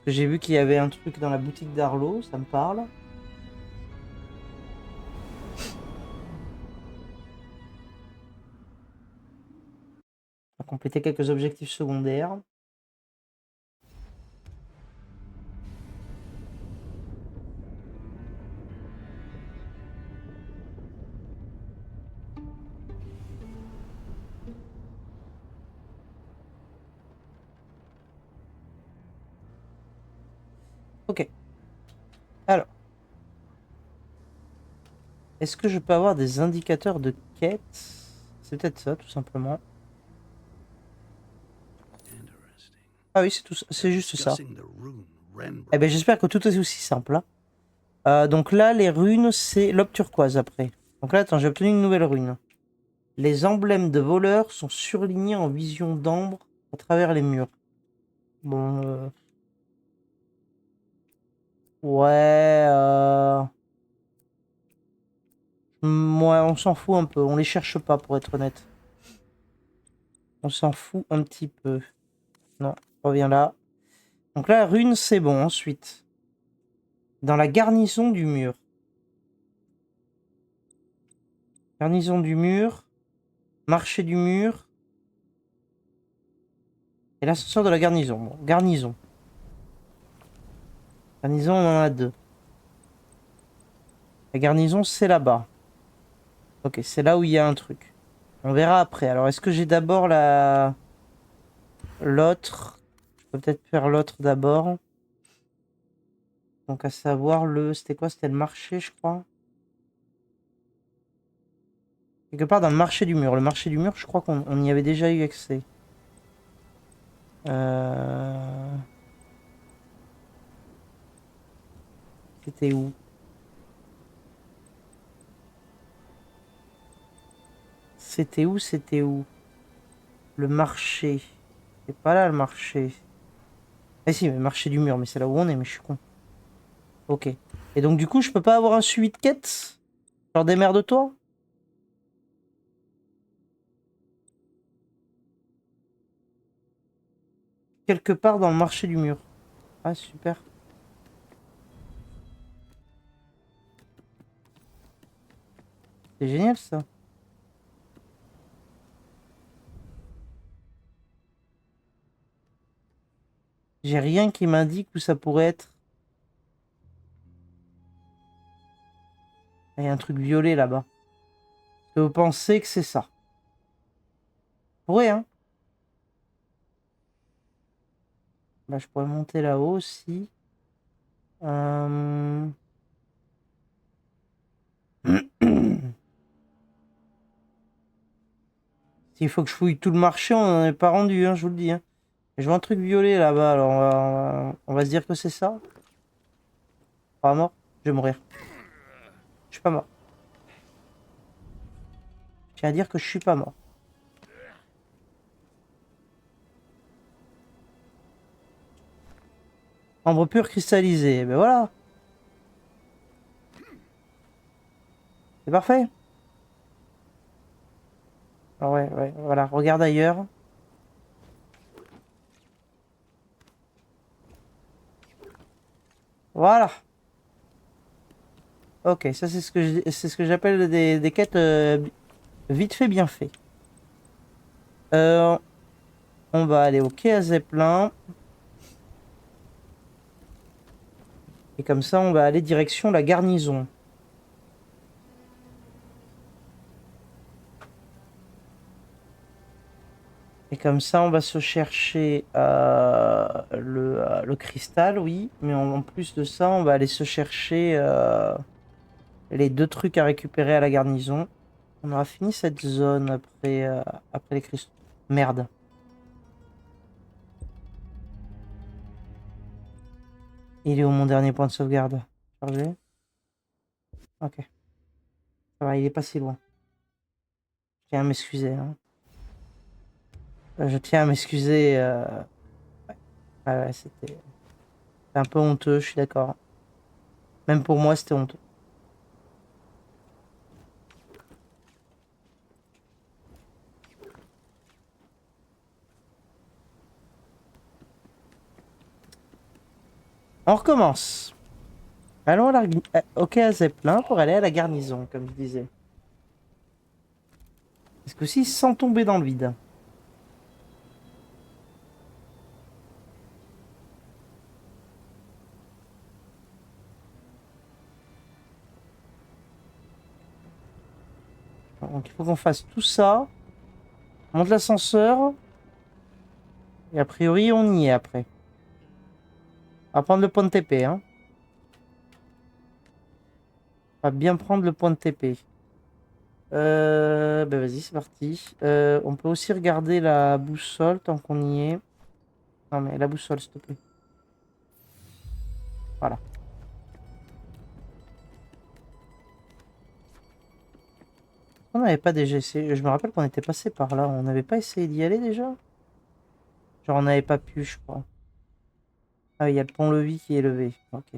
J'ai vu qu'il y avait un truc dans la boutique d'Arlo, ça me parle. On va compléter quelques objectifs secondaires. Ok. Alors. Est-ce que je peux avoir des indicateurs de quête? C'est peut-être ça, tout simplement. Ah oui, c'est tout, c'est juste ça. Eh ben, j'espère que tout est aussi simple. Hein. Donc là, les runes, c'est l'aube turquoise après. Donc là, attends, j'ai obtenu une nouvelle rune. Les emblèmes de voleurs sont surlignés en vision d'ambre à travers les murs. Bon, ouais, ouais, on s'en fout un peu. On les cherche pas, pour être honnête. On s'en fout un petit peu. Non, reviens là. Donc là, la rune, c'est bon. Ensuite, dans la garnison du mur. Garnison du mur. Marché du mur. Et l'ascenseur de la garnison. Bon, garnison. Garnison, on en a deux. La garnison, c'est là-bas. Ok, c'est là où il y a un truc. On verra après. Alors, est-ce que j'ai d'abord la... l'autre? Je peux peut-être faire l'autre d'abord. Donc, à savoir le... C'était quoi? C'était le marché, je crois. Quelque part dans le marché du mur. Le marché du mur, je crois qu'on y avait déjà eu accès. C'était où? C'était où? C'était où? Le marché. C'est pas là le marché. Eh si, mais marché du mur, mais c'est là où on est, mais je suis con. Ok. Et donc du coup, je peux pas avoir un suivi de quête? Genre démerde-toi? Quelque part dans le marché du mur. Ah, super. C'est génial ça. J'ai rien qui m'indique où ça pourrait être. Ah, il y a un truc violet là-bas. Est-ce que vous pensez que c'est ça? Pourrait, hein? Bah, je pourrais monter là-haut aussi. Euh... S'il faut que je fouille tout le marché, on n'en est pas rendu, hein, je vous le dis. Hein. Je vois un truc violet là-bas, alors on va se dire que c'est ça. Pas mort, je vais mourir. Je suis pas mort. Je tiens à dire que je suis pas mort. Ambre pure cristallisée, ben voilà. C'est parfait. Ah ouais, ouais, voilà, regarde ailleurs. Voilà. Ok, ça c'est ce que j'appelle des quêtes vite fait, bien fait. Euh, on va aller au quai à Zeppelin. Et comme ça, on va aller direction la garnison. Et comme ça, on va se chercher le cristal, oui. Mais en plus de ça, on va aller se chercher les deux trucs à récupérer à la garnison. On aura fini cette zone après les cristaux. Merde. Il est où mon dernier point de sauvegarde? Chargé. Ok. Ça va, il est pas si loin. Je tiens à m'excuser. Hein. Je tiens à m'excuser. Ouais, ouais, c'était un peu honteux, je suis d'accord. Même pour moi, c'était honteux. On recommence. Allons au quai à Zeppelin pour aller à la garnison, comme je disais. Est-ce que si sans tomber dans le vide? Donc il faut qu'on fasse tout ça. On monte l'ascenseur. Et a priori, on y est après. On va prendre le point de TP, hein. On va bien prendre le point de TP. Ben vas-y, c'est parti. On peut aussi regarder la boussole tant qu'on y est. Non mais la boussole, s'il te plaît. Voilà. On n'avait pas déjà essayé. Je me rappelle qu'on était passé par là. On n'avait pas essayé d'y aller déjà? Genre on n'avait pas pu, je crois. Ah, il y a le pont-levis qui est levé. Ok.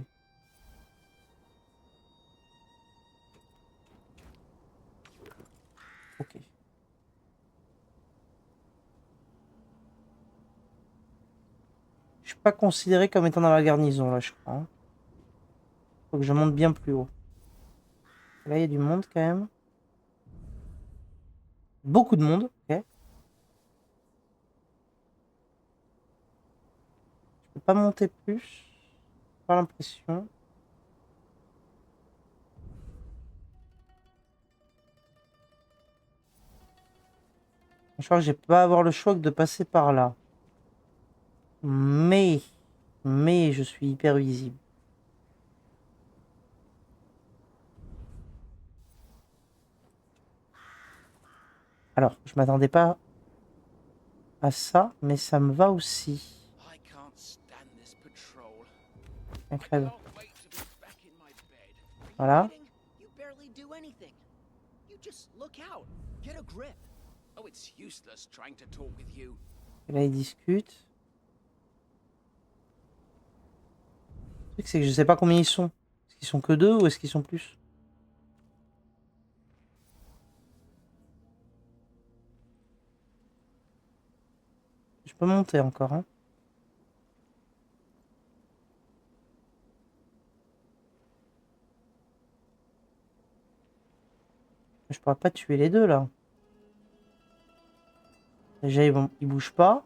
Ok. Je suis pas considéré comme étant dans la garnison là, je crois, hein. Faut que je monte bien plus haut. Là, il y a du monde quand même. Beaucoup de monde. Ok. Je peux pas monter plus. Pas l'impression. Je crois que je vais pas avoir le choix que de passer par là. Mais, mais je suis hyper visible. Alors, je m'attendais pas à ça, mais ça me va aussi. Incroyable. Voilà. Et là, ils discutent. Le truc, c'est que je sais pas combien ils sont. Est-ce qu'ils sont que deux ou est-ce qu'ils sont plus? Je peux monter encore, hein. Je pourrais pas tuer les deux là. Déjà, ils bougent pas.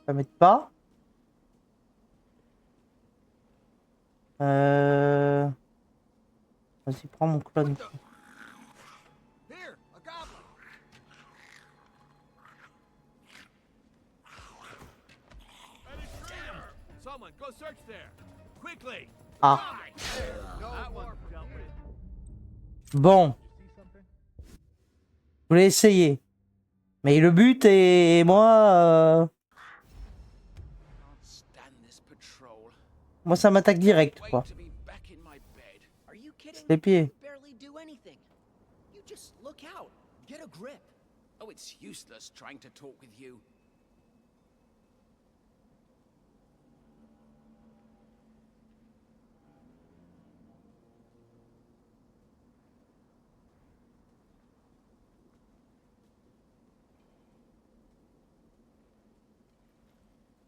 Ça m'aide pas. Vas-y, prends mon clone. Ah. Bon. Je voulais essayer. Mais le but est moi. Moi, ça m'attaque direct, quoi. C'est les pieds.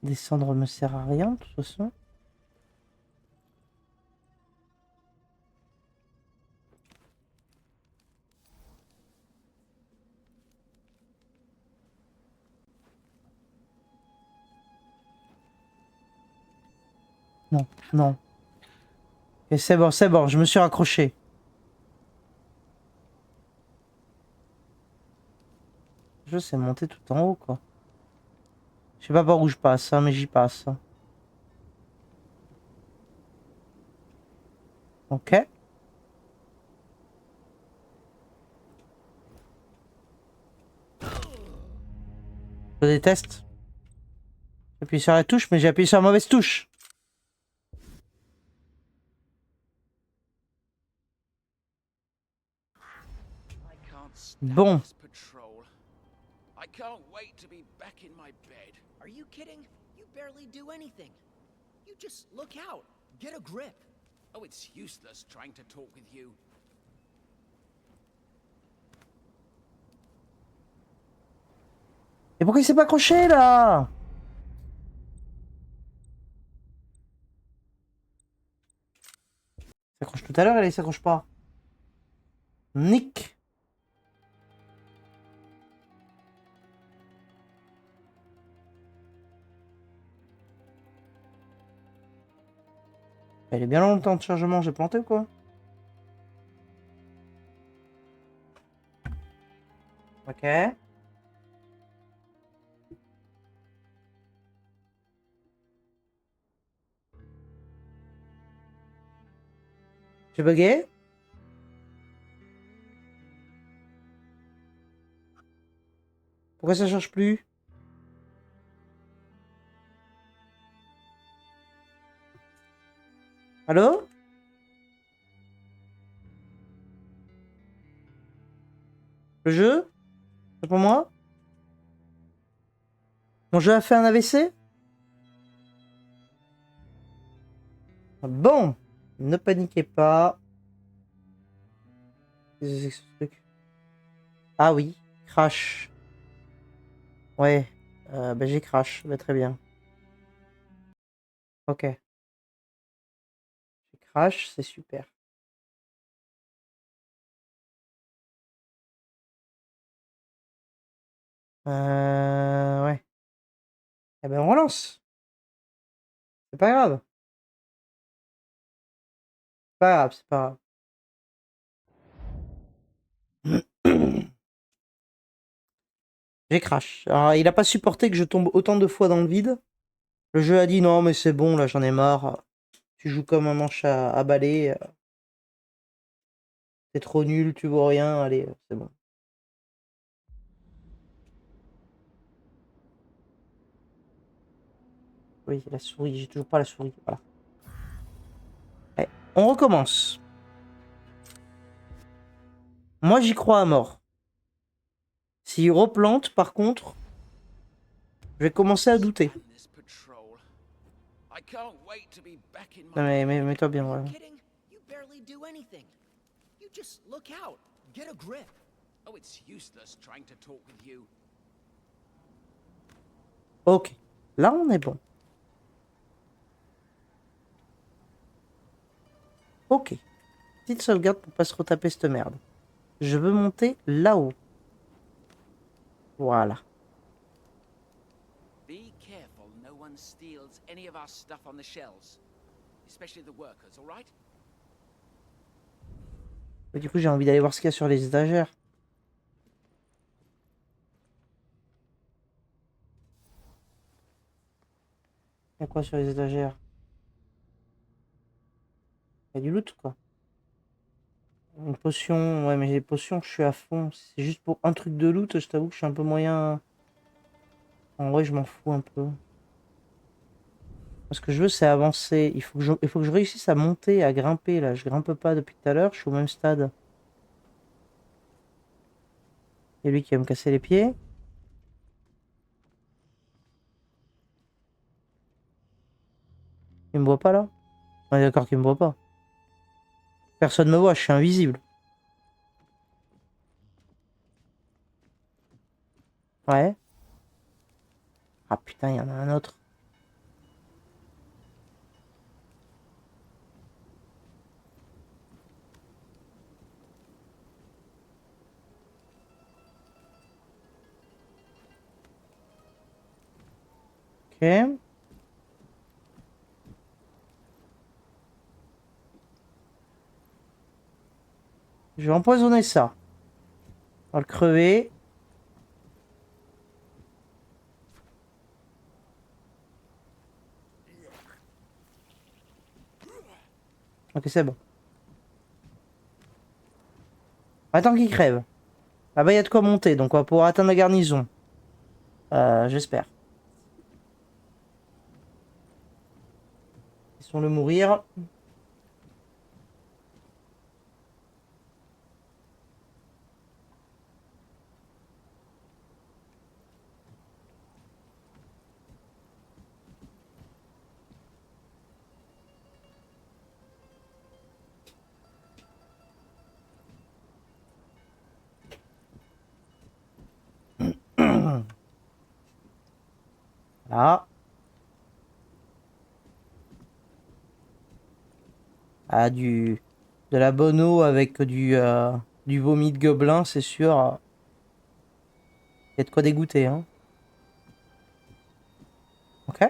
Descendre me sert à rien, de toute façon. Non, non. Et c'est bon, je me suis raccroché. Je sais monter tout en haut, quoi. Je sais pas par où je passe, hein, mais j'y passe. Ok. Je déteste. J'appuie sur la touche, mais j'ai appuyé sur la mauvaise touche. Bon. I can't wait to be back in my bed. Are you kidding? You barely do anything. You just look out. Get a grip. Oh, it's useless trying to talk with you. Et pourquoi il s'est pas accroché là? s'accroche tout à l'heure, elle s'accroche pas. Nick. Elle est bien longtemps de chargement, j'ai planté ou quoi? Ok. J'ai bugué. Pourquoi ça charge plus? Allô? Le jeu? C'est pour moi? Mon jeu a fait un AVC? Bon. Ne paniquez pas. Qu'est-ce que c'est que ce truc? Ah oui. Crash. Ouais. Bah, j'ai crash. Bah, très bien. Ok. J'ai crash, c'est super. Ouais. Eh ben, on relance. C'est pas grave. C'est pas grave, c'est pas grave. J'ai crash. Alors, il a pas supporté que je tombe autant de fois dans le vide. Le jeu a dit non, mais c'est bon, là, j'en ai marre. Tu joues comme un manche à balai. T'es trop nul, tu vois rien. Allez, c'est bon. Oui, la souris. J'ai toujours pas la souris. Voilà. Allez, on recommence. Moi, j'y crois à mort. S'il replante, par contre, je vais commencer à douter. Damn this patrol. I can't wait to be back in Non, my bed. mets-toi bien, Are you ouais. kidding? You barely do anything. You just look out. Get a grip. Oh, it's useless trying to talk with you. Ok. Là, on est bon. Ok. Petite sauvegarde pour pas se retaper cette merde. Je veux monter là-haut. Voilà. Be careful no one steals any of our stuff on the shelves. Especially the workers, alright? Et du coup, j'ai envie d'aller voir ce qu'il y a sur les étagères. Il y a quoi sur les étagères? Il y a du loot, quoi. Une potion. Ouais, mais les potions, je suis à fond. Si c'est juste pour un truc de loot, je t'avoue que je suis un peu moyen. En vrai, je m'en fous un peu. Ce que je veux, c'est avancer. Il faut que je réussisse à monter, à grimper, là. Je grimpe pas depuis tout à l'heure. Je suis au même stade. Il y a lui qui va me casser les pieds. Il me voit pas, là? On est d'accord qu'il me voit pas. Personne me voit, je suis invisible. Ouais. Ah putain, il y en a un autre. Ok. Je vais empoisonner ça. On va le crever. Ok, c'est bon. Attends qu'il crève. Là-bas, il y a de quoi monter, donc on va pouvoir atteindre la garnison. J'espère. Laissons-le mourir. Là. Ah, du De la bonne eau avec du vomi de gobelin, c'est sûr. Y a de quoi dégoûter, hein. Ok.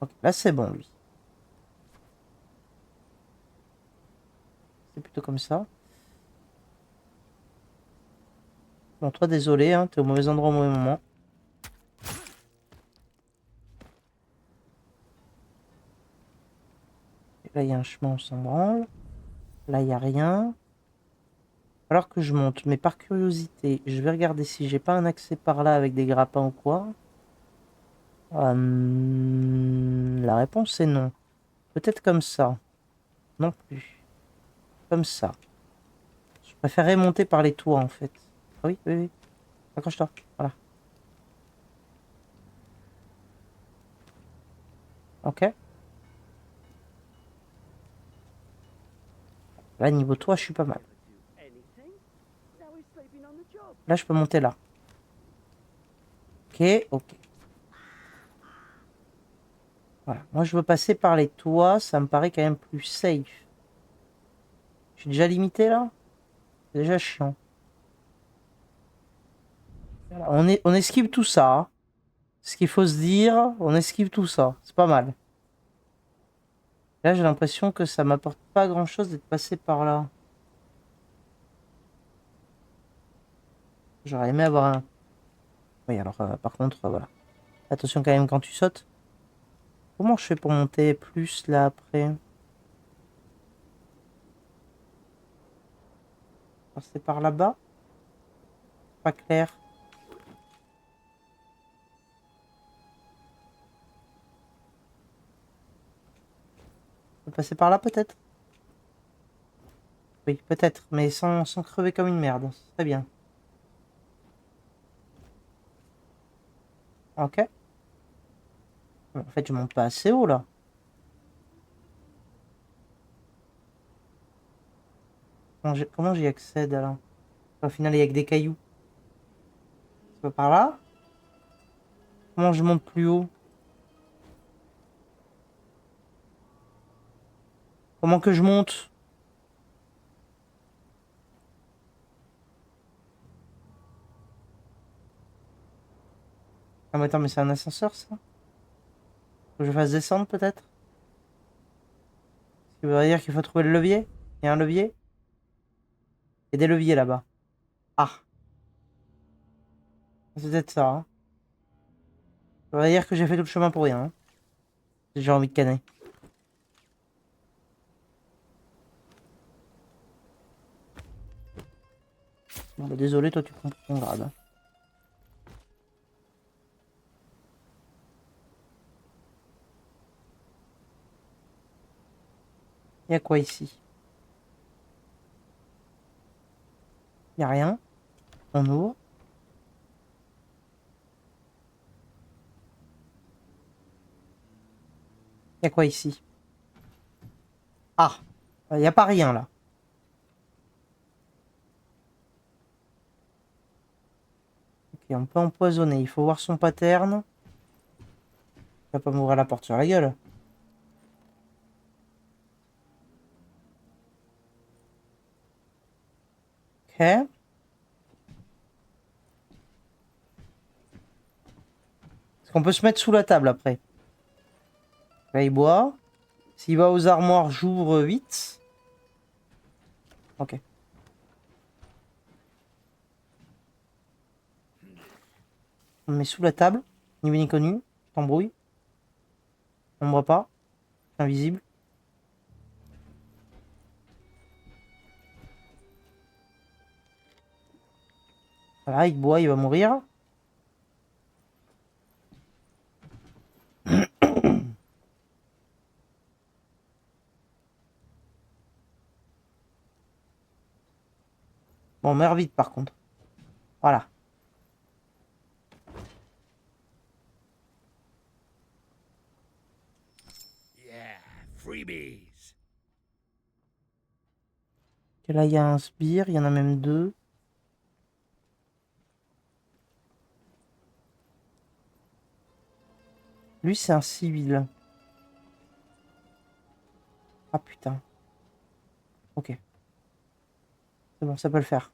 Ok, là c'est bon, lui. C'est plutôt comme ça. Bon, toi, désolé, hein, t'es au mauvais endroit au mauvais moment. Et là, il y a un chemin, on s'en branle. Là, il n'y a rien. Alors que je monte, mais par curiosité, je vais regarder si j'ai pas un accès par là avec des grappins ou quoi. La réponse est non. Peut-être comme ça. Non plus. Comme ça. Je préférerais monter par les toits, en fait. Ah oui, oui, oui. Accroche-toi. Voilà. Ok. Là, niveau toit, je suis pas mal. Là, je peux monter là. Ok, ok. Voilà. Moi, je veux passer par les toits. Ça me paraît quand même plus safe. Je suis déjà limité, là. C'est déjà chiant. Voilà. On esquive tout ça, hein. Ce qu'il faut se dire, on esquive tout ça. C'est pas mal. Là, j'ai l'impression que ça m'apporte pas grand-chose d'être passé par là. J'aurais aimé avoir un... Oui, alors, par contre, voilà. Attention quand même quand tu sautes. Comment je fais pour monter plus, là, après? Passer par là-bas? Pas clair. On peut passer par là, peut-être? Oui, peut-être, mais sans crever comme une merde. Très bien. Ok. En fait, je monte pas assez haut, là. Comment j'y accède, alors? Au final, il y a que des cailloux. C'est pas par là? Comment je monte plus haut? Comment que je monte? Ah, mais attends, mais c'est un ascenseur, ça? Faut que je fasse descendre, peut-être? Ce qui veut dire qu'il faut trouver le levier? Il y a un levier? Il y a des leviers, là-bas. Ah, c'est peut-être ça, hein. Ça veut dire que j'ai fait tout le chemin pour rien, hein. J'ai envie de canner. Bon, bah, désolé, toi, tu prends pour ton grade, hein. Il y a quoi ici? Il y a rien. On ouvre. Il y a quoi ici? Ah, il n'y a pas rien, là. Ok, on peut empoisonner. Il faut voir son pattern. Il va pas m'ouvrir la porte sur la gueule. Ok. Est-ce qu'on peut se mettre sous la table, après? Là, il boit. S'il va aux armoires, j'ouvre vite. Ok. On me met sous la table. Ni vu ni connu. Je t'embrouille. On me voit pas. Je suis invisible. Voilà, il boit, il va mourir. Bon, on meurt vite, par contre. Voilà. Yeah, freebies. Et là, il y a un sbire. Il y en a même deux. Lui, c'est un civil. Ah, putain. Ok. C'est bon, ça peut le faire.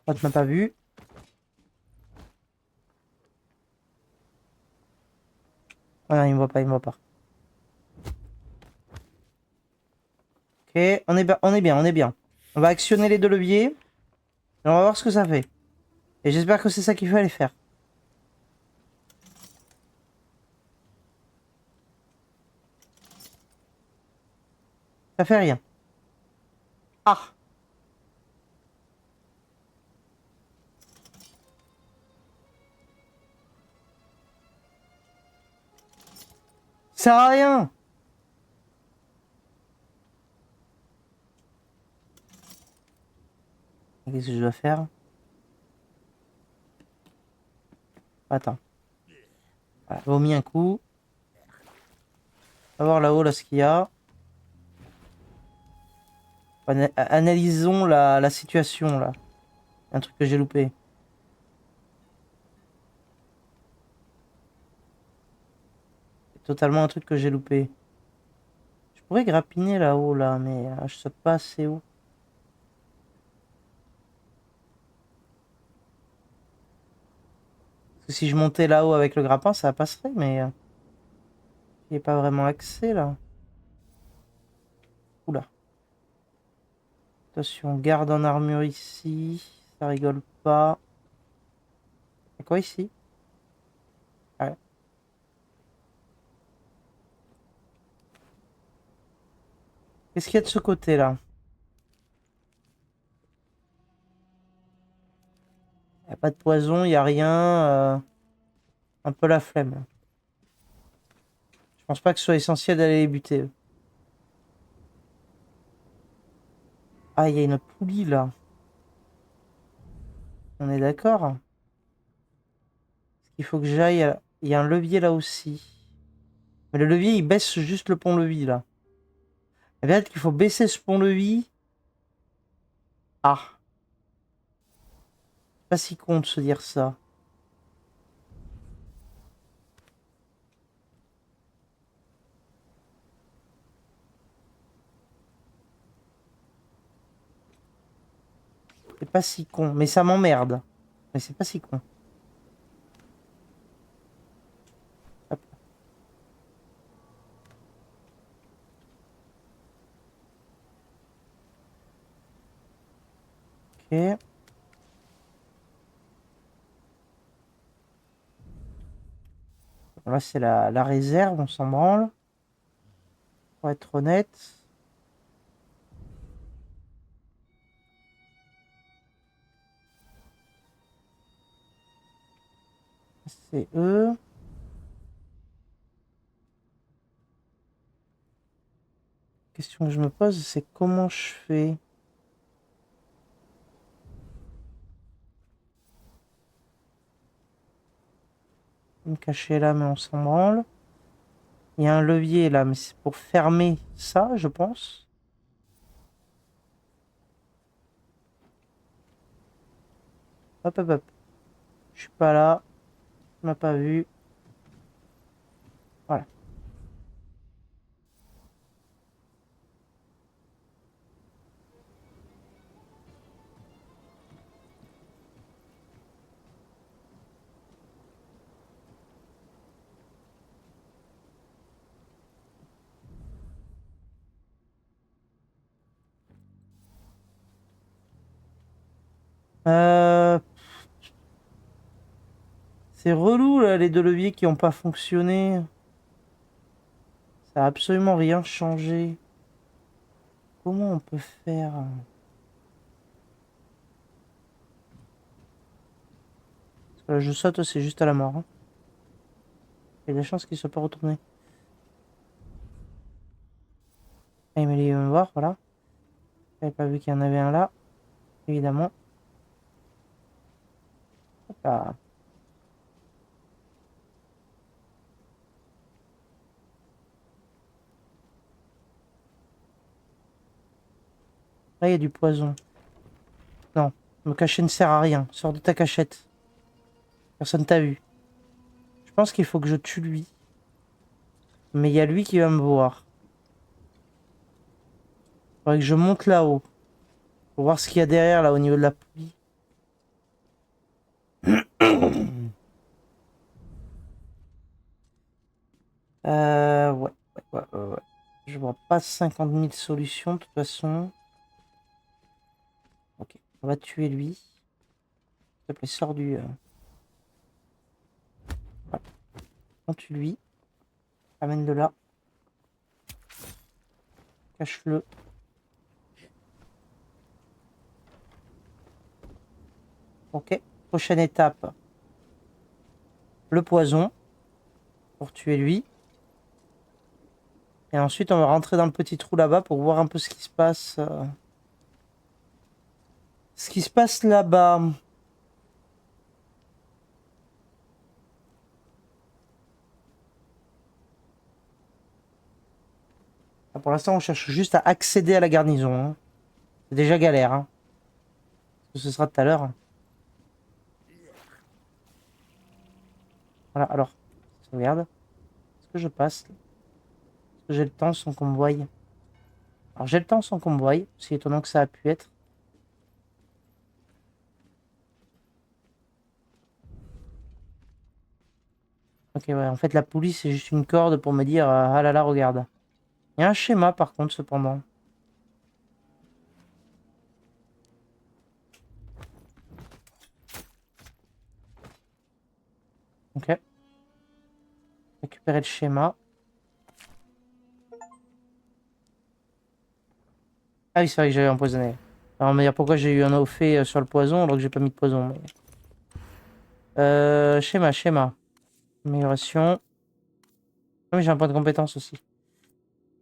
Oh, tu m'as pas vu. Ah non, il me voit pas, il me voit pas. Ok, on est bien, on est bien, on est bien. On va actionner les deux leviers. Et on va voir ce que ça fait. Et j'espère que c'est ça qu'il fallait faire. Ça fait rien. Ah! Ça sert à rien! Qu'est-ce que je dois faire? Attends. Voilà, vomis un coup. On va voir là-haut, là, ce qu'il y a. Analysons la situation, là. Un truc que j'ai loupé. C'est totalement un truc que j'ai loupé. Je pourrais grappiner là-haut, là, mais je saute pas assez haut. Parce que si je montais là-haut avec le grappin, ça passerait, mais il n'y a pas vraiment accès, là. Oula. Attention, garde en armure ici. Ça rigole pas. Y'a quoi ici? Ouais. Qu'est-ce qu'il y a de ce côté-là? Y a pas de poison, y a rien. Un peu la flemme. Je pense pas que ce soit essentiel d'aller les buter. Ah, il y a une poulie là. On est d'accord? Il faut que j'aille. Il y a un levier là aussi. Mais le levier il baisse juste le pont-levis là. Et peut-être qu'il faut baisser ce pont-levis. Ah, pas si con de se dire ça. C'est pas si con. Mais ça m'emmerde. Mais c'est pas si con. Hop. Ok. Bon, là c'est la réserve, on s'en branle. Pour être honnête. C'est eux. Question que je me pose, c'est comment je fais? Me cacher là, mais on s'en branle. Il y a un levier là, mais c'est pour fermer ça, je pense. Hop, hop, hop. Je suis pas là. Tu m'as pas vu. Voilà. Euh, c'est relou là, les deux leviers qui ont pas fonctionné. Ça a absolument rien changé. Comment on peut faire? Parce que là, je saute, c'est juste à la mort. Hein. Il y a des chances qu'il soit pas retourné. Ah, il m'a me voir, voilà. J'avais pas vu qu'il y en avait un là, évidemment. Hop là. Là, il y a du poison. Non, me cacher ne sert à rien. Sors de ta cachette. Personne t'a vu. Je pense qu'il faut que je tue lui. Mais il y a lui qui va me voir. Faudrait que je monte là-haut. Pour voir ce qu'il y a derrière, là, au niveau de la poulie. Ouais, ouais. Je vois pas 50 000 solutions, de toute façon. Ok, on va tuer lui. S'il te plaît, sors du... Voilà. On tue lui. Amène de là. Cache-le. Ok. Prochaine étape. Le poison. Pour tuer lui. Et ensuite, on va rentrer dans le petit trou là-bas pour voir un peu ce qui se passe. Ce qui se passe là-bas. Pour l'instant, on cherche juste à accéder à la garnison. Hein. C'est déjà galère. Hein. Ce sera tout à l'heure. Voilà, alors. Regarde. Est-ce que je passe? Est-ce que j'ai le temps sans qu'on me voie? Alors, j'ai le temps sans qu'on me voie. Aussi étonnant que ça a pu être. Ok, ouais. En fait, la poulie, c'est juste une corde pour me dire ah là là, regarde. Il y a un schéma, par contre, cependant. Ok. Récupérer le schéma. Ah oui, c'est vrai que j'avais empoisonné. Alors, on va me dire pourquoi j'ai eu un au fait sur le poison alors que j'ai pas mis de poison. Mais... schéma. Amélioration. Ah, mais j'ai un point de compétence aussi.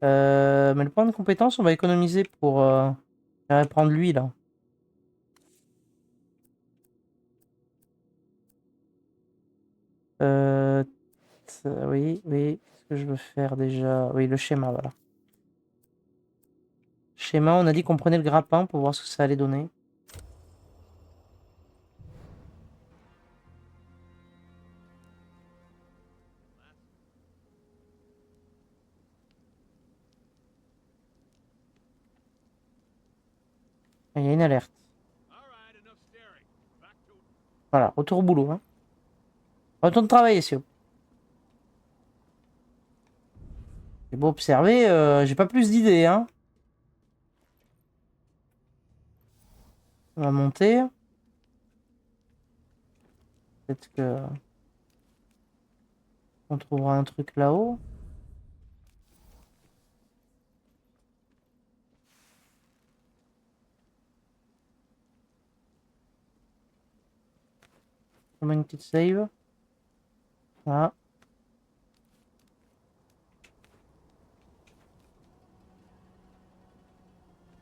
Mais le point de compétence, on va économiser pour prendre lui là. Euh, oui. Qu'est-ce que je veux faire déjà? Oui, le schéma, voilà. Schéma, on a dit qu'on prenait le grappin pour voir ce que ça allait donner. Il y a une alerte. Voilà, retour au boulot. Hein. Retourne travailler, s'il vous plaît. J'ai beau observer, j'ai pas plus d'idées. Hein. On va monter. Peut-être que on trouvera un truc là-haut. On met une petite save. Voilà.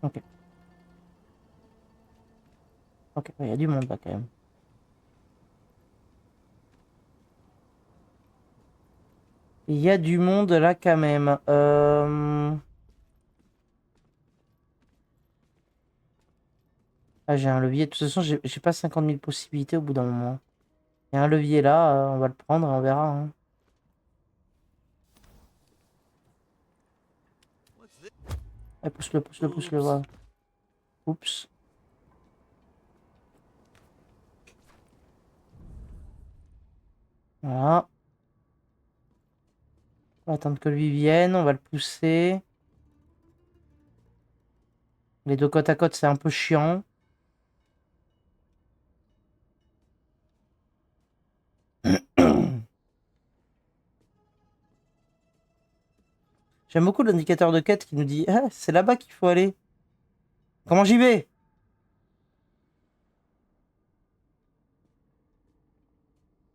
Ok. Ok, il y a du monde là quand même. Il y a du monde là quand même. Ah, j'ai un levier. De toute façon, j'ai pas 50 000 possibilités au bout d'un moment. Il y a un levier là, on va le prendre, on verra. Hein. Allez, pousse-le. Voilà. Oups. Voilà. On va attendre que lui vienne, on va le pousser. Les deux côte à côte, c'est un peu chiant. J'aime beaucoup l'indicateur de quête qui nous dit ah, c'est là-bas qu'il faut aller. Comment j'y vais?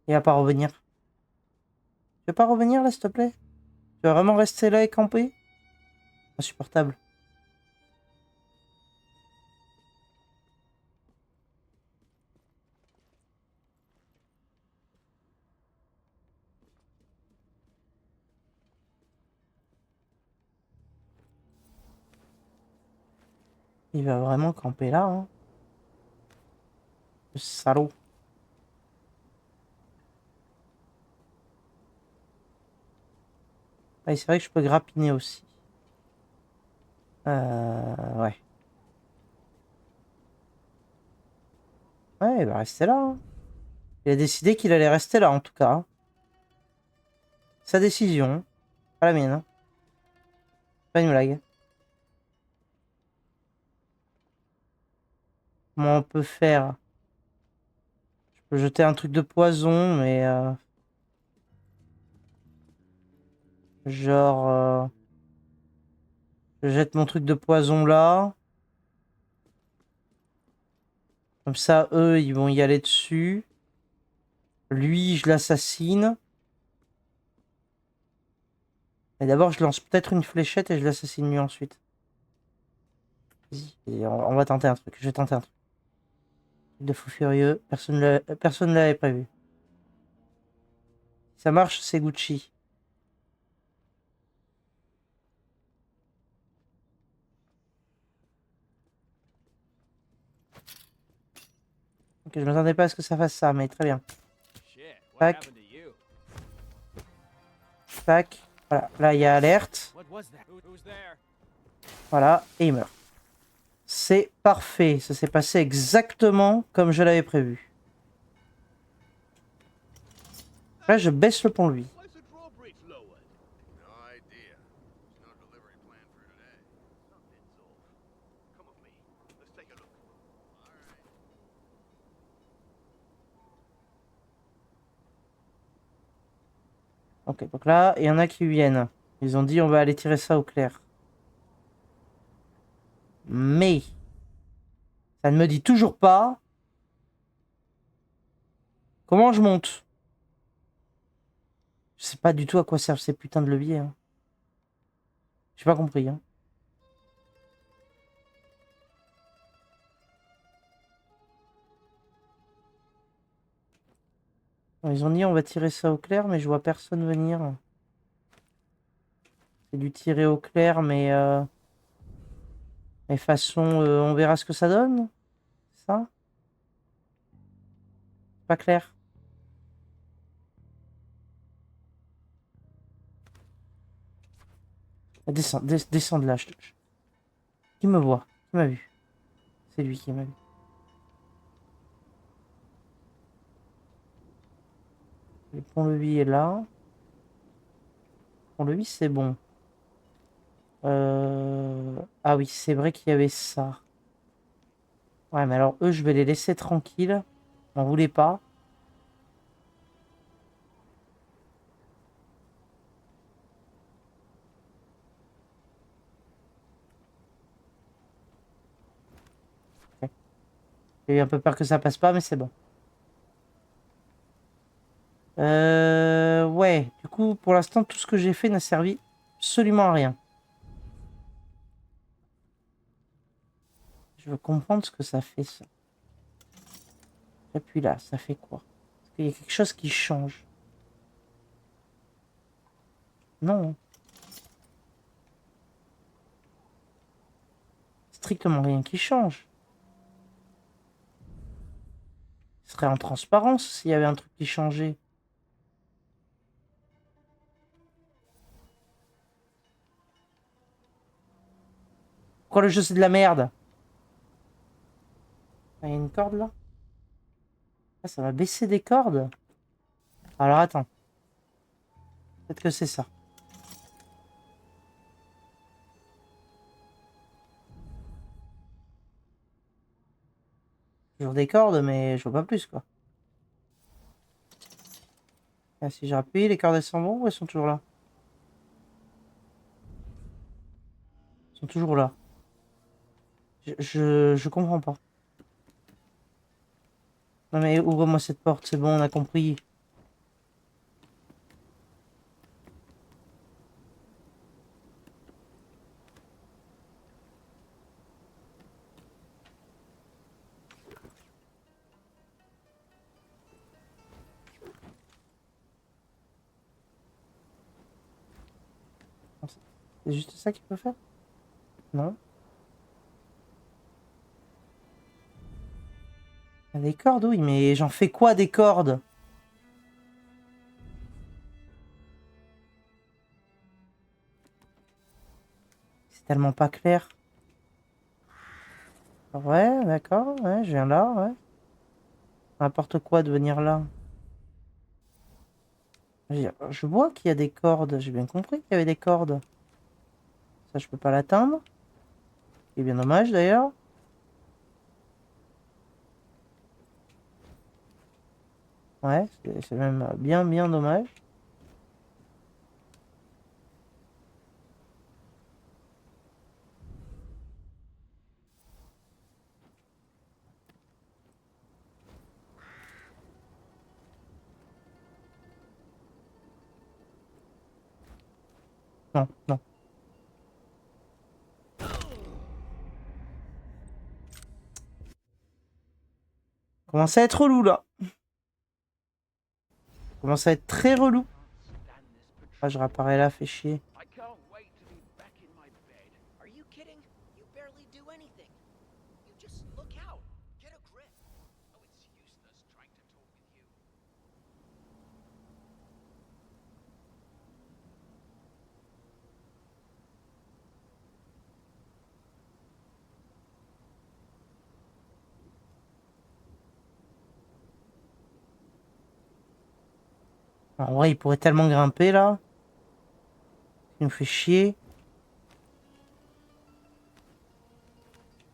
Il va pas revenir. Tu veux pas revenir là, s'il te plaît? Tu vas vraiment rester là et camper? Insupportable. Il va vraiment camper là, hein. Le salaud. Ah, c'est vrai que je peux grappiner aussi. Ouais. Ouais, il va rester là. Hein. Il a décidé qu'il allait rester là, en tout cas. Hein. Sa décision. Pas la mienne. Hein. Pas une blague. Comment on peut faire? Je peux jeter un truc de poison, mais... genre... je jette mon truc de poison là. Comme ça, eux, ils vont y aller dessus. Lui, je l'assassine. Et d'abord, je lance peut-être une fléchette et je l'assassine lui ensuite. Vas-y, et on va tenter un truc. Je vais tenter un truc. Truc de fou furieux. Personne ne l'avait prévu. Si ça marche, c'est Gucci. Ok, je m'attendais pas à ce que ça fasse ça, mais très bien. Tac. Tac. Voilà, là, il y a alerte. Voilà, et il meurt. C'est parfait. Ça s'est passé exactement comme je l'avais prévu. Là, je baisse le pont-levis. Ok, donc là, il y en a qui viennent. Ils ont dit on va aller tirer ça au clair. Mais ça ne me dit toujours pas comment je monte. Je sais pas du tout à quoi servent ces putains de leviers. Hein. J'ai pas compris. Hein. Ils ont dit on va tirer ça au clair, mais je vois personne venir. C'est du tirer au clair, mais façon, on verra ce que ça donne. Ça? Pas clair. Descends, descends de là. Qui me voit? Qui m'a vu? C'est lui qui m'a vu. Le pont-levis est là. Le pont-levis, c'est bon. Ah oui, c'est vrai qu'il y avait ça. Ouais, mais alors eux, je vais les laisser tranquilles. M'en voulez pas. Ok. J'ai eu un peu peur que ça passe pas, mais c'est bon. Ouais, du coup, pour l'instant, tout ce que j'ai fait n'a servi absolument à rien. Je veux comprendre ce que ça fait, ça. J'appuie là, ça fait quoi? Est-ce qu'il y a quelque chose qui change? Non. Strictement rien qui change. Ce serait en transparence s'il y avait un truc qui changeait. Pourquoi le jeu c'est de la merde? Ah, il y a une corde là? Ah, ça va baisser des cordes? Alors attends. Peut-être que c'est ça. Toujours des cordes, mais je vois pas plus quoi. Ah, si j'appuie, les cordes elles sont bonnes ou elles sont toujours là? Elles sont toujours là. Je comprends pas. Non mais ouvre-moi cette porte, c'est bon, on a compris. C'est juste ça qu'il peut faire? Non? Ah, des cordes, oui, mais j'en fais quoi des cordes? C'est tellement pas clair. Ouais, d'accord, ouais, je viens là, ouais. N'importe quoi de venir là. Je vois qu'il y a des cordes, j'ai bien compris qu'il y avait des cordes. Ça, je peux pas l'atteindre. C'est bien dommage d'ailleurs. Ouais, c'est même bien, bien dommage. Non, non. Commence à être relou là. Commence à être très relou. Stand this Ah, je patrol. réapparais là, fait chier. I can't wait to be back in my bed. Are you kidding? You barely do anything. You just look out. Get a grip. Oh, it's useless trying to talk with you. En vrai, il pourrait tellement grimper là. Il nous fait chier.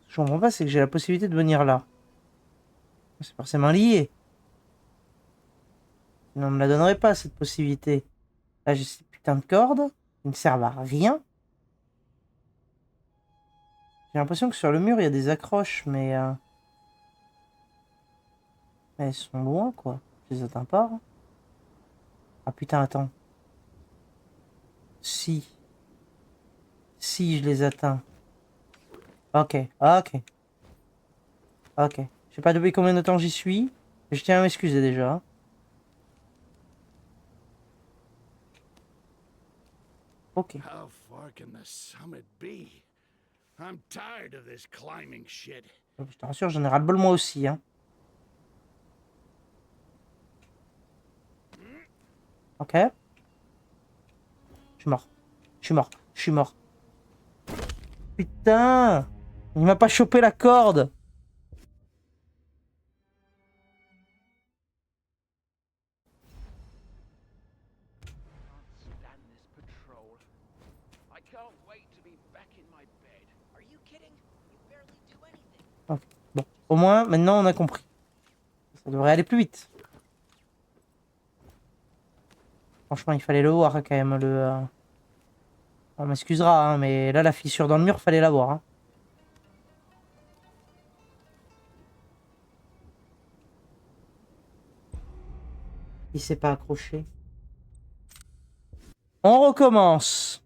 Ce que je comprends pas, c'est que j'ai la possibilité de venir là. C'est forcément lié. Sinon, on me la donnerait pas cette possibilité. Là, j'ai ces putains de cordes. Qui ne servent à rien. J'ai l'impression que sur le mur, il y a des accroches, mais elles sont loin, quoi. Je les atteins pas, hein. Ah putain, attends. Si. Si, je les atteins. Ok, ok, ok. Je sais pas depuis combien de temps j'y suis. Je tiens à m'excuser déjà. Ok. How far can the summit be? I'm tired of this climbing shit. Je te rassure, j'en ai ras-le-bol moi aussi, hein. Ok. Je suis mort. Je suis mort. Je suis mort. Putain! Il m'a pas chopé la corde! Stand this patrol. I can't wait to be back in my bed. Are you kidding? You barely do anything. Ok. Bon. Au moins, maintenant, on a compris. Ça devrait aller plus vite. Franchement, il fallait le voir quand même. On m'excusera, hein, mais là, la fissure dans le mur, fallait la voir, hein. Il s'est pas accroché. On recommence.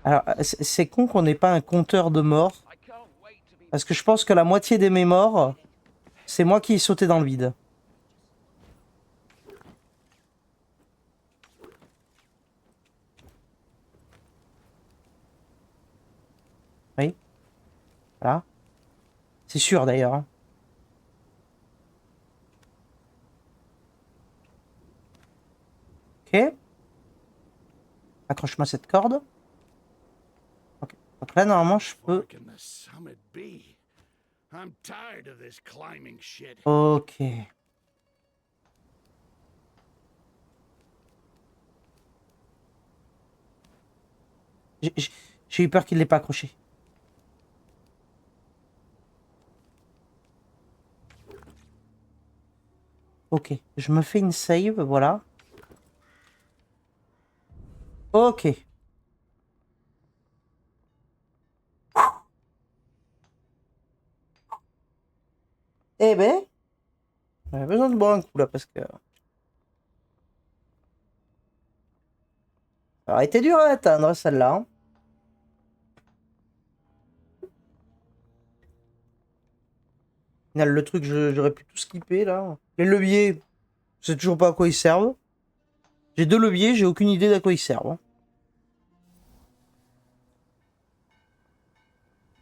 Alors, c'est con qu'on n'ait pas un compteur de morts. I can't wait to be Parce que je pense que la moitié de mes morts, c'est moi qui ai sauté dans le vide. Oui. Voilà. C'est sûr d'ailleurs, hein. Ok. Accroche-moi cette corde. Ok. Donc là, normalement, je Far peux... can the summit be? I'm tired of this climbing shit. Ok. J'ai eu peur qu'il ne l'ait pas accroché. Ok. Je me fais une save, voilà. Ok. Eh ben, j'avais besoin de boire un coup là parce que ça aurait été dur à atteindre celle-là, hein. Au final, le truc, j'aurais pu tout skipper là. Les leviers, je sais toujours pas à quoi ils servent. J'ai deux leviers, j'ai aucune idée d'à quoi ils servent, hein.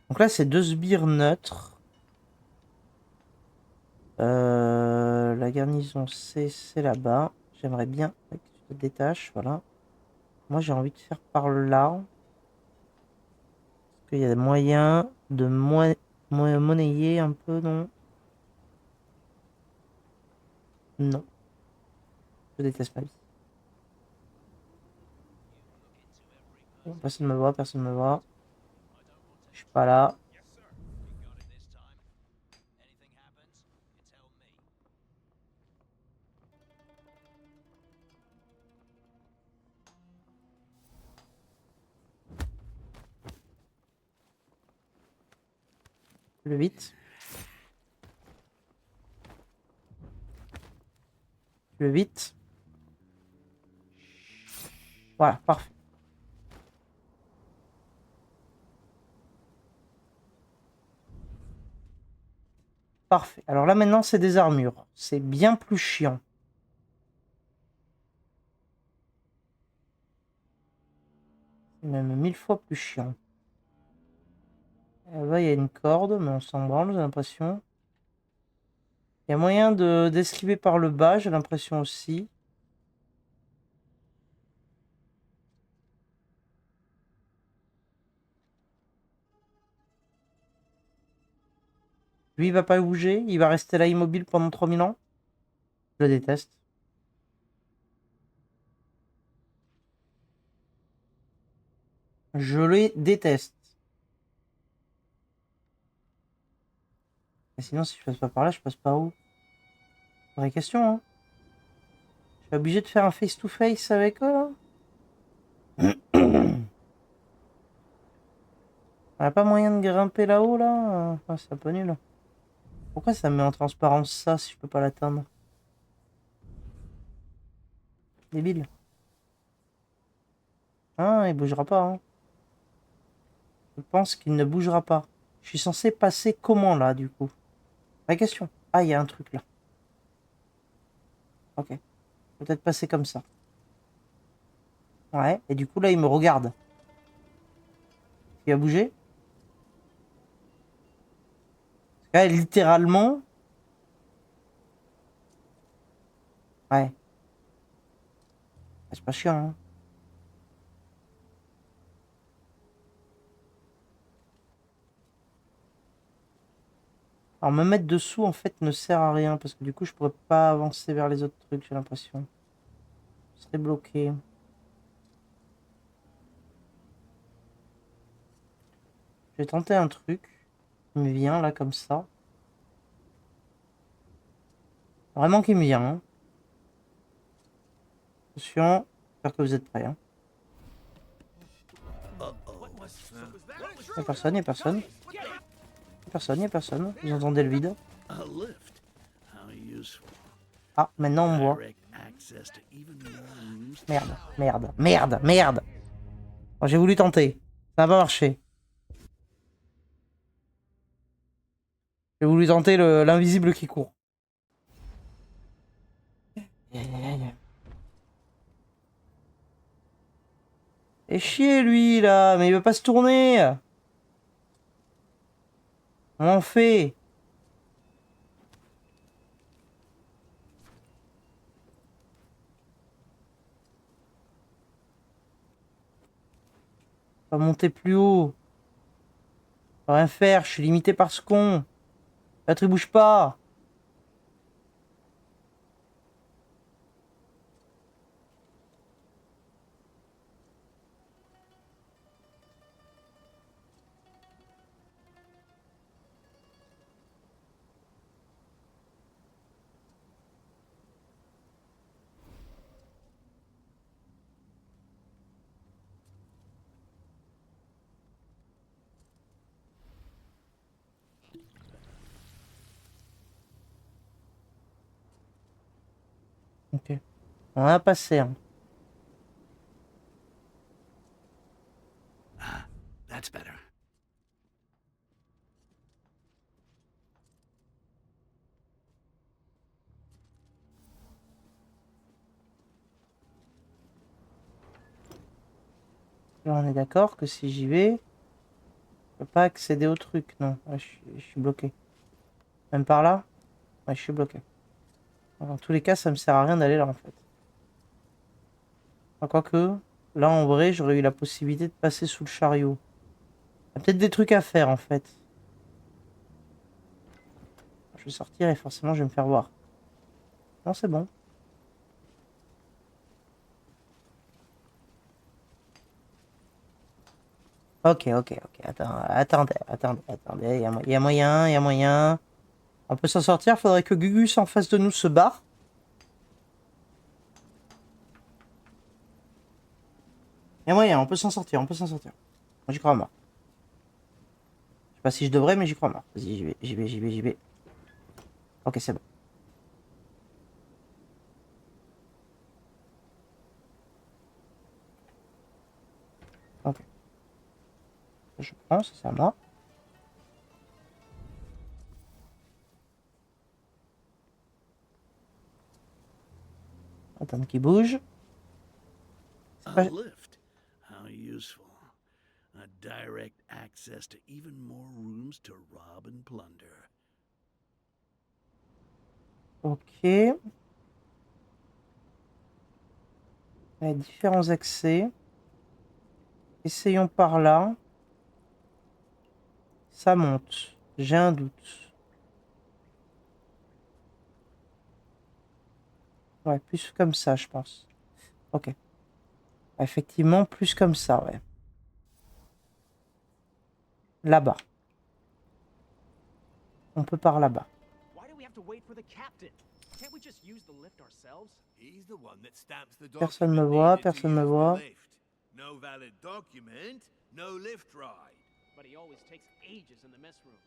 Donc là, c'est deux sbires neutres. La garnison, c'est là-bas. J'aimerais bien que tu te détaches, voilà. Moi, j'ai envie de faire par là. Parce qu'il y a des moyens de monnayer un peu, non? Non. Je déteste ma vie. Bon, personne ne me voit, personne ne me voit. Je suis pas là. Le 8. Le 8. Voilà, parfait. Parfait. Alors là, maintenant, c'est des armures. C'est bien plus chiant. C'est même 1000 fois plus chiant. Là-bas, il y a une corde, mais on s'en branle, j'ai l'impression. Il y a moyen d'esquiver par le bas, j'ai l'impression aussi. Lui, il va pas bouger. Il va rester là immobile pendant 3000 ans. Je le déteste. Je les déteste. Et sinon, si je passe pas par là, je passe par où? Vraie question, hein. Je suis obligé de faire un face-to-face avec eux, là. On a pas moyen de grimper là-haut, là? Ah, c'est un peu nul. Pourquoi ça me met en transparence ça si je peux pas l'atteindre? Débile. Ah, il bougera pas, hein. Je pense qu'il ne bougera pas. Je suis censé passer comment, là, du coup? Vraie question. Ah, il y a un truc, là. Ok. Peut-être passer comme ça. Ouais, et du coup, là, il me regarde. Il a bougé? Là, littéralement... Ouais. C'est pas chiant, hein. Alors, me mettre dessous, en fait, ne sert à rien. Parce que du coup, je pourrais pas avancer vers les autres trucs, j'ai l'impression. Je serais bloqué. Je vais tenter un truc. Il me vient, là, comme ça. Vraiment qu'il me vient, hein. Attention. J'espère que vous êtes prêts, hein. Y'a personne, y'a personne. Y'a personne, y'a personne. Vous entendez le vide. A lift. How useful. Ah, maintenant, on me voit. Direct access to even rooms. Merde, merde, merde, merde. Bon, j'ai voulu tenter. Ça n'a pas marché. J'ai voulu tenter l'invisible qui court. Aïe, aïe, aïe. Et chier lui là, mais il veut pas se tourner. Comment on fait? Pas monter plus haut. Faut rien faire, je suis limité par ce con. L'autre il bouge pas. Ok. On a passé. Hein. That's better. Là, on est d'accord que si j'y vais, je peux pas accéder au truc. Non, ouais, je suis bloqué. Même par là? Ouais, je suis bloqué. Dans tous les cas, ça me sert à rien d'aller là en fait. Enfin, quoique, là en vrai j'aurais eu la possibilité de passer sous le chariot. Il y a peut-être des trucs à faire en fait. Je vais sortir et forcément je vais me faire voir. Non, c'est bon. Ok. Attendez. Il y a moyen. On peut s'en sortir. Faudrait que Gugus en face de nous se barre. Il y a moyen, on peut s'en sortir. Moi, j'y crois à mort. Je sais pas si je devrais, mais j'y crois à mort. Vas-y, j'y vais. Ok, c'est bon. Ok. Je prends, ça c'est à moi. Attendre qu'il bouge. A lift. How useful. A direct access to even more rooms to rob and plunder. Ok. Il y a différents accès. Essayons par là. Ça monte. J'ai un doute. Ouais, plus comme ça, je pense. Ok. Effectivement, plus comme ça, ouais. Là-bas. On peut par là-bas. Personne me voit, personne me voit. No valid document, no lift ride. But he always takes ages in the mess room.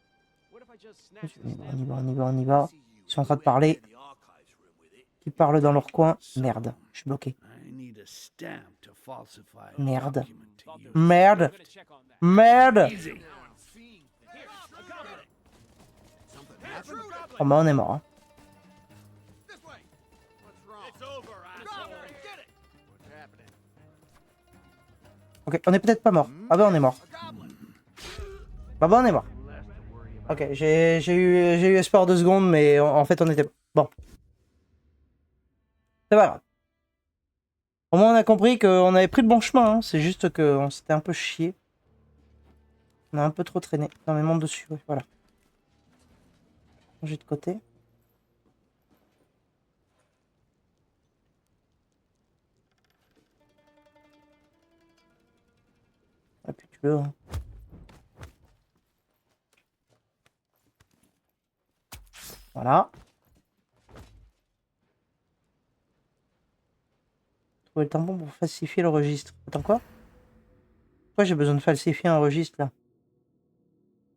What if I just On snatch the y stamp? va, on y va. Ils sont en train de parler. Qui parlent dans leur coin. Merde, je suis bloqué. I need a stamp to falsify a Merde. document to use. Merde. I'm gonna check on that. Merde. Easy. Here, a goblin. Oh bah on est mort. Hein. This way. What's wrong? It's over, asshole. Get it. What's happening? Ok, on est peut-être pas mort. Ah bah on est mort. Bah on est mort. Ok, j'ai eu espoir 2 secondes, mais en fait on était... Bon. C'est pas grave. Au moins on a compris qu'on avait pris le bon chemin. Hein. C'est juste qu'on s'était un peu chié. On a un peu trop traîné. Non mais monte dessus, ouais, voilà. Changer de côté. Ah puis tu le... Hein. Voilà. Trouver le tampon pour falsifier le registre. Attends quoi? Pourquoi j'ai besoin de falsifier un registre là?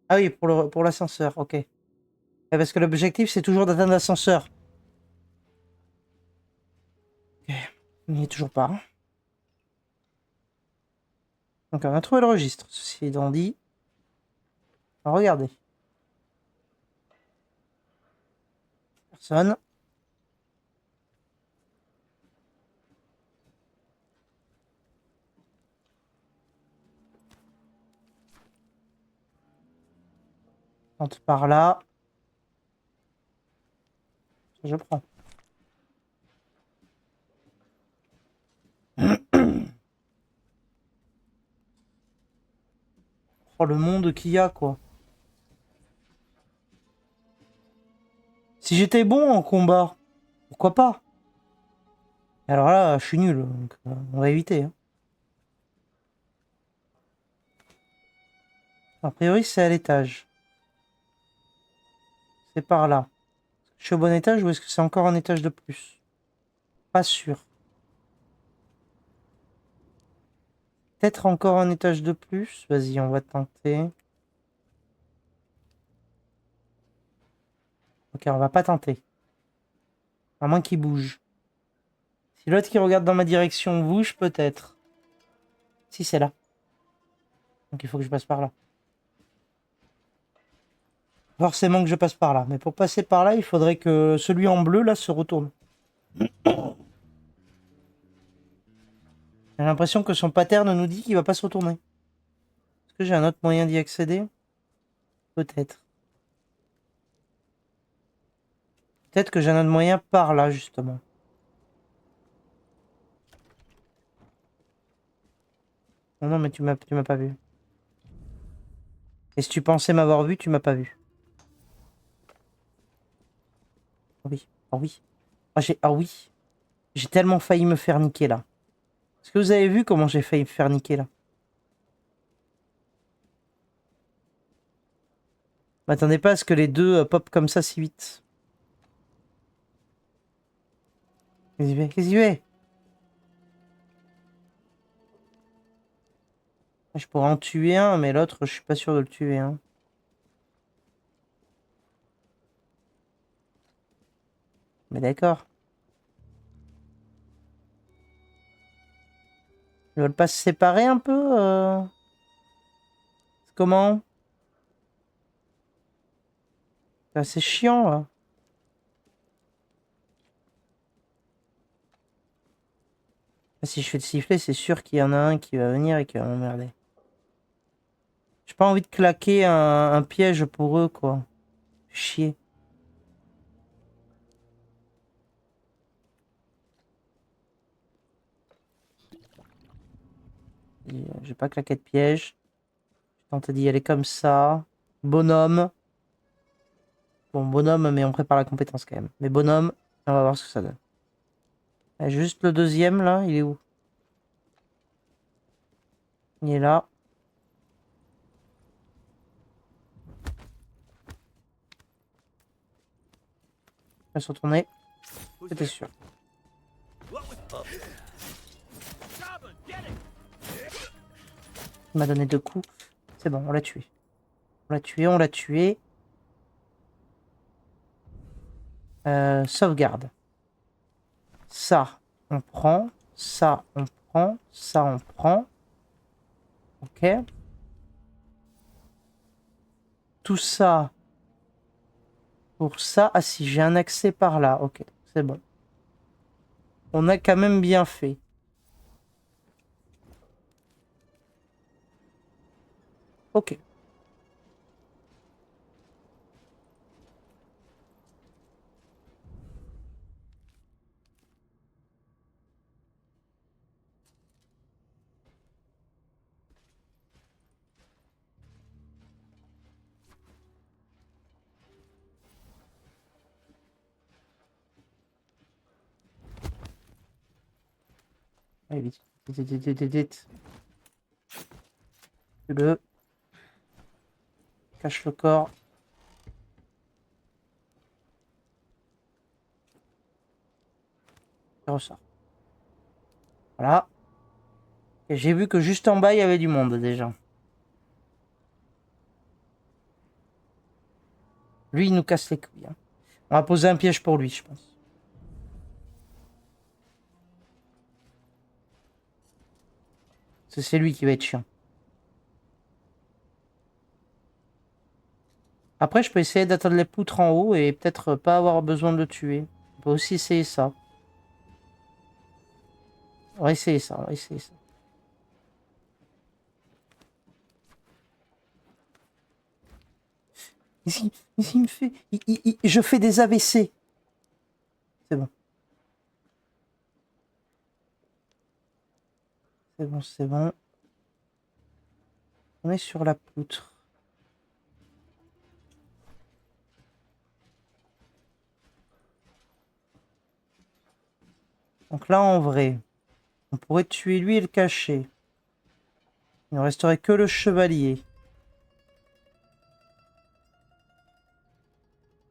Ah oui, pour l'ascenseur, ok. Et parce que l'objectif c'est toujours d'atteindre l'ascenseur. Ok, il n'y est toujours pas. Donc on a trouvé le registre. Ceci étant dit, regardez. Personne. Entre par là. Je prends. Oh le monde qu'il y a quoi. Si j'étais bon en combat, pourquoi pas? Alors là, je suis nul, donc on va éviter. Hein. A priori, c'est à l'étage. C'est par là. Je suis au bon étage ou est-ce que c'est encore un étage de plus? Pas sûr. Peut-être encore un étage de plus. Vas-y, on va tenter. Ok, on va pas tenter. À moins qu'il bouge. Si l'autre qui regarde dans ma direction bouge, peut-être. Si, c'est là. Donc il faut que je passe par là. Forcément que je passe par là. Mais pour passer par là, il faudrait que celui en bleu, là, se retourne. J'ai l'impression que son pattern nous dit qu'il va pas se retourner. Est-ce que j'ai un autre moyen d'y accéder? Peut-être. Peut-être que j'ai un autre moyen par là, justement. Non, non, mais tu m'as pas vu. Et si tu pensais m'avoir vu, tu m'as pas vu. Ah oui. Ah oui. Ah oui. J'ai tellement failli me faire niquer là. Est-ce que vous avez vu comment j'ai failli me faire niquer là? M'attendez pas à ce que les deux pop comme ça si vite. Qu'est-ce qu'il fait? Qu'est-ce qu'il fait? Je pourrais en tuer un, mais l'autre, je suis pas sûr de le tuer. Hein. Mais d'accord. Ils veulent pas se séparer un peu Comment? C'est assez chiant là. Si je fais le sifflet, c'est sûr qu'il y en a un qui va venir et qui va m'emmerder. J'ai pas envie de claquer un piège pour eux, quoi. Chier. J'ai pas claqué de piège. J'ai tenté d'y aller comme ça. Bonhomme. Bon, bonhomme, mais on prépare la compétence quand même. Mais bonhomme, on va voir ce que ça donne. Juste le deuxième, là, il est où? Il est là. Il va se retourner. C'était sûr. Il m'a donné 2 coups. C'est bon, on l'a tué. On l'a tué, on l'a tué. Sauvegarde. Ça, on prend. Ça, on prend. Ça, on prend. Ok. Tout ça pour ça. Ah si, j'ai un accès par là. Ok, c'est bon. On a quand même bien fait. Ok. Allez, vite. Vite, vite, vite, vite, vite. Le. Cache le corps. Et ressort. Voilà. Et j'ai vu que juste en bas, il y avait du monde déjà. Lui, il nous casse les couilles. Hein. On va poser un piège pour lui, je pense. C'est lui qui va être chiant. Après, je peux essayer d'atteindre les poutres en haut et peut-être pas avoir besoin de le tuer. On peut aussi essayer ça. On va essayer ça, on va essayer ça. Ici, il me fait... je fais des AVC. C'est bon. C'est bon, c'est bon. On est sur la poutre. Donc là, en vrai, on pourrait tuer lui et le cacher. Il ne resterait que le chevalier.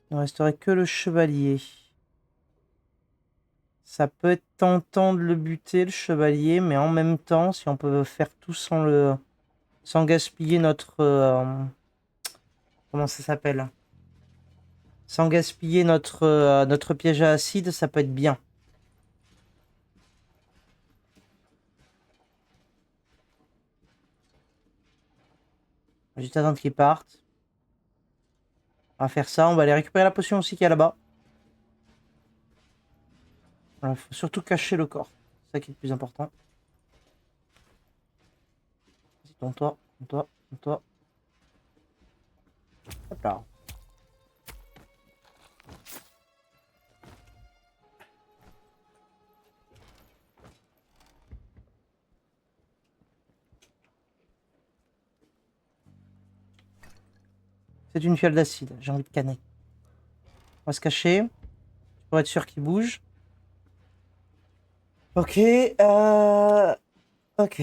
Il ne resterait que le chevalier. Ça peut être tentant de le buter, le chevalier, mais en même temps, si on peut faire tout sans gaspiller notre... comment ça s'appelle? Sans gaspiller notre piège à acide, ça peut être bien. Juste attendre qu'ils partent. On va faire ça, on va aller récupérer la potion aussi qu'il y a là-bas. Il faut surtout cacher le corps. C'est ça qui est le plus important. Vas-y, tourne-toi, tourne-toi, tourne-toi. Hop là. C'est une fiole d'acide. J'ai envie de canner. On va se cacher. Pour être sûr qu'il bouge. Ok. Ok.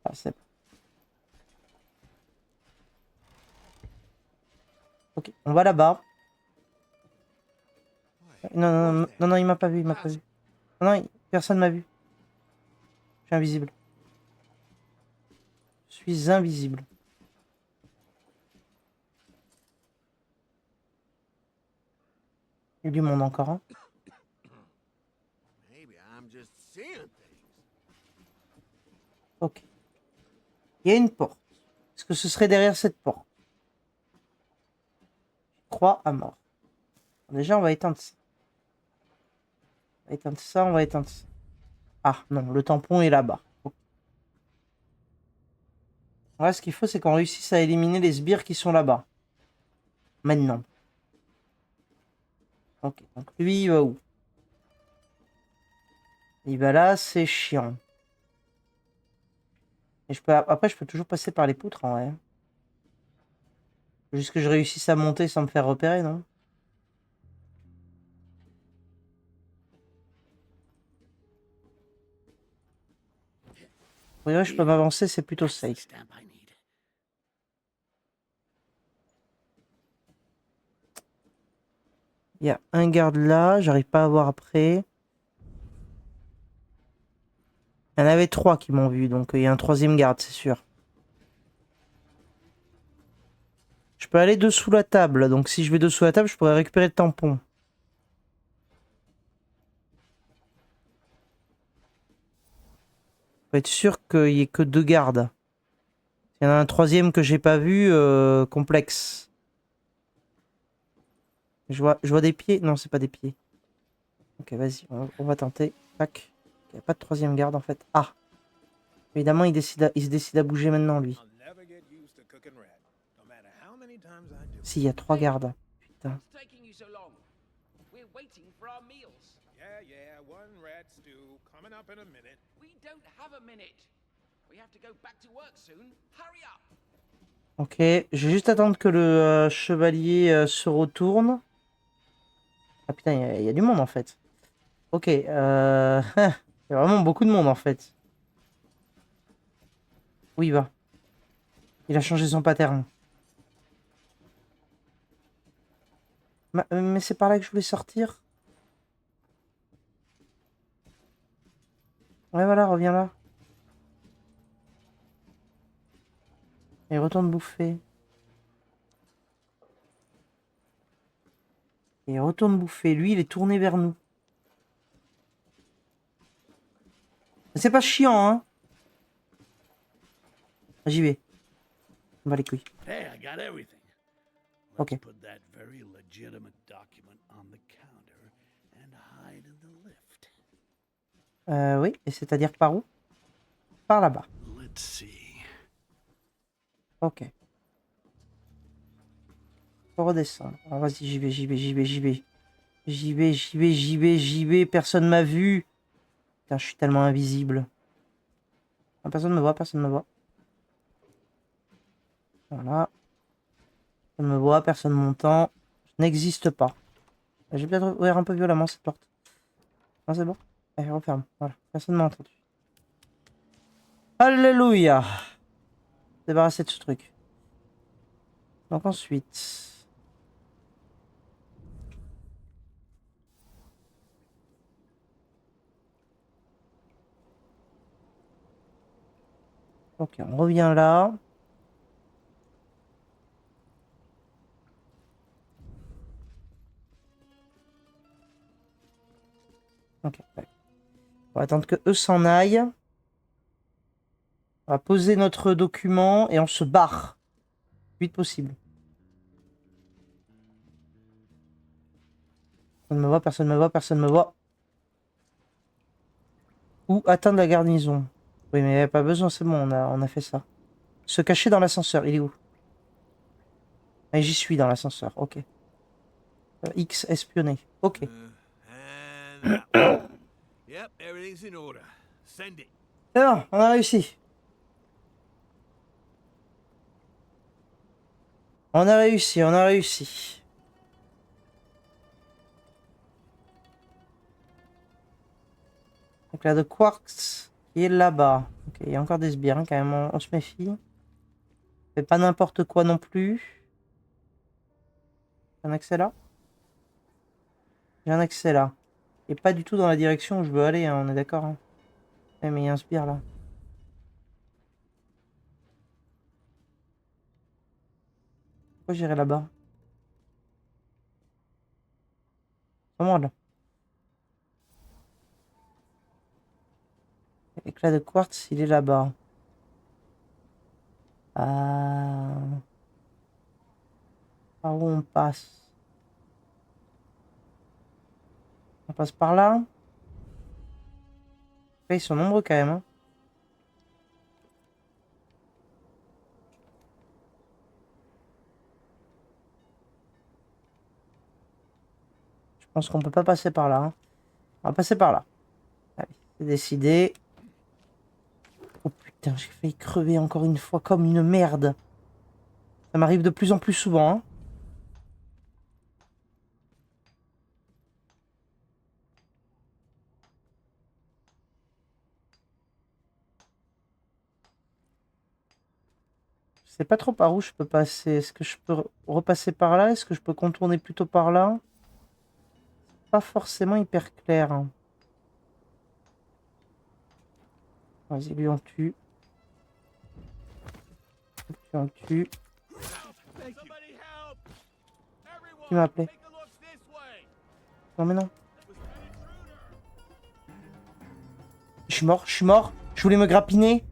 Ah, c'est bon. Ok, on va là-bas. Non, non, non, non, non, il m'a pas vu, il m'a pas vu. Non, non, personne m'a vu. Je suis invisible. Je suis invisible. Il y a du monde encore, hein. Maybe I'm just seeing things. Ok. Il y a une porte. Est-ce que ce serait derrière cette porte? Croix à mort. Déjà, on va éteindre ça. On va éteindre ça, on va éteindre ça. Ah, non, le tampon est là-bas. Ok. Là, ce qu'il faut, c'est qu'on réussisse à éliminer les sbires qui sont là-bas. Maintenant. Ok, donc lui, il va où? Il va là, c'est chiant. Et après, je peux toujours passer par les poutres, en vrai. Faut juste que je réussisse à monter sans me faire repérer, non? Oui, ouais, je peux m'avancer, c'est plutôt That's the safe. stamp I need. Il y a un garde là, j'arrive pas à voir après. Il y en avait 3 qui m'ont vu, donc il y a un 3e garde, c'est sûr. Je peux aller dessous la table, donc si je vais dessous la table, je pourrais récupérer le tampon. Faut être sûr qu'il y ait que 2 gardes. Il y en a un 3e que j'ai pas vu, complexe. Je vois des pieds. Non, c'est pas des pieds. Ok, vas-y, on va tenter. Tac. Il n'y a pas de 3e garde en fait. Ah! Évidemment, il se décide à bouger maintenant, lui. Si, il y a 3 gardes. Putain. What's taking you so long? We're waiting for our meals. Yeah, one rat stew coming up in a minute. We don't have a minute. We have to go back to work soon. Hurry up. Ok, je vais juste attendre que le chevalier se retourne. Ah putain, il y a du monde en fait. Ok, il y a vraiment beaucoup de monde en fait. Où il va? Il a changé son pattern. Mais c'est par là que je voulais sortir. Ouais, voilà, reviens là. Et retourne bouffer. Et retourne bouffer. Lui, il est tourné vers nous. C'est pas chiant, hein? J'y vais. On va les couilles. Hey, I got everything. Let's Okay. put that very legitimate document on the counter and hide in the lift. Oui, et c'est-à-dire par où? Par là-bas. Let's see. Ok. Faut redescendre. Ah, vas-y, j'y vais, j'y vais, j'y vais, j'y vais. J'y vais, j'y vais, j'y vais, j'y vais. Personne m'a vu. Putain, je suis tellement invisible. Ah, personne me voit, personne me voit. Voilà. Personne me voit, personne m'entend. Je n'existe pas. J'ai peut-être ouvert un peu violemment cette porte. Non, c'est bon. Allez, referme. Voilà. Personne m'a entendu. Alléluia. Débarrassé de ce truc. Donc ensuite... Ok, on revient là. Ok, ouais. On va attendre que eux s'en aillent. On va poser notre document et on se barre. Le plus vite possible. Personne me voit, personne me voit, personne me voit. Ou atteindre la garnison. Oui, mais pas besoin, c'est bon, on a fait ça. Se cacher dans l'ascenseur, il est où? Ah, j'y suis dans l'ascenseur, ok. X espionné, ok. And that one. Yep, everything's in order. Send it. C'est bon, on a réussi. On a réussi, on a réussi. Donc là, de quartz qui est là-bas. Ok, il y a encore des sbires, hein, quand même, on se méfie. Fais pas n'importe quoi non plus. Un accès là? J'ai un accès là. Et pas du tout dans la direction où je veux aller, hein, on est d'accord. Hein. Eh, mais il y a un sbire là. Pourquoi j'irai là-bas? Comment là? L'éclat de quartz, il est là-bas. Ah. Par où on passe? On passe par là? Ouais, ils sont nombreux quand même. Hein. Je pense qu'on peut pas passer par là. Hein. On va passer par là. Allez, c'est décidé. Oh putain, j'ai failli crever encore une fois comme une merde. Ça m'arrive de plus en plus souvent. Hein. Je sais pas trop par où je peux passer. Est-ce que je peux repasser par là? Est-ce que je peux contourner plutôt par là? Pas forcément hyper clair. Hein. Vas-y, lui on tue. Lui on tue. Somebody help! Qui m'a Everyone, appelé? take a look this way. Non mais non. It was an intruder. Je suis mort, je suis mort. Je voulais me grappiner.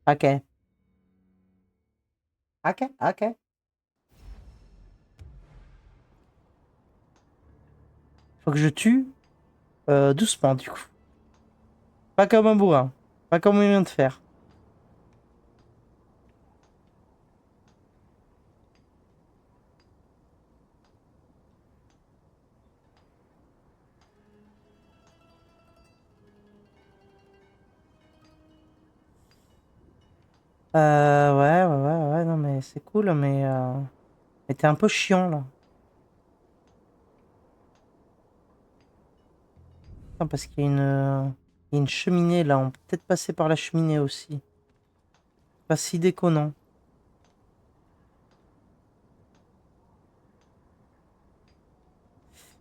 Ok. Ok, ok. Faut que je tue doucement du coup. Pas comme un bourrin. Pas comme on vient de faire. Ouais, non mais c'est cool, mais t'es un peu chiant là. Non, parce qu'il y a il y a une cheminée là, on peut peut-être passer par la cheminée aussi. Pas si déconnant.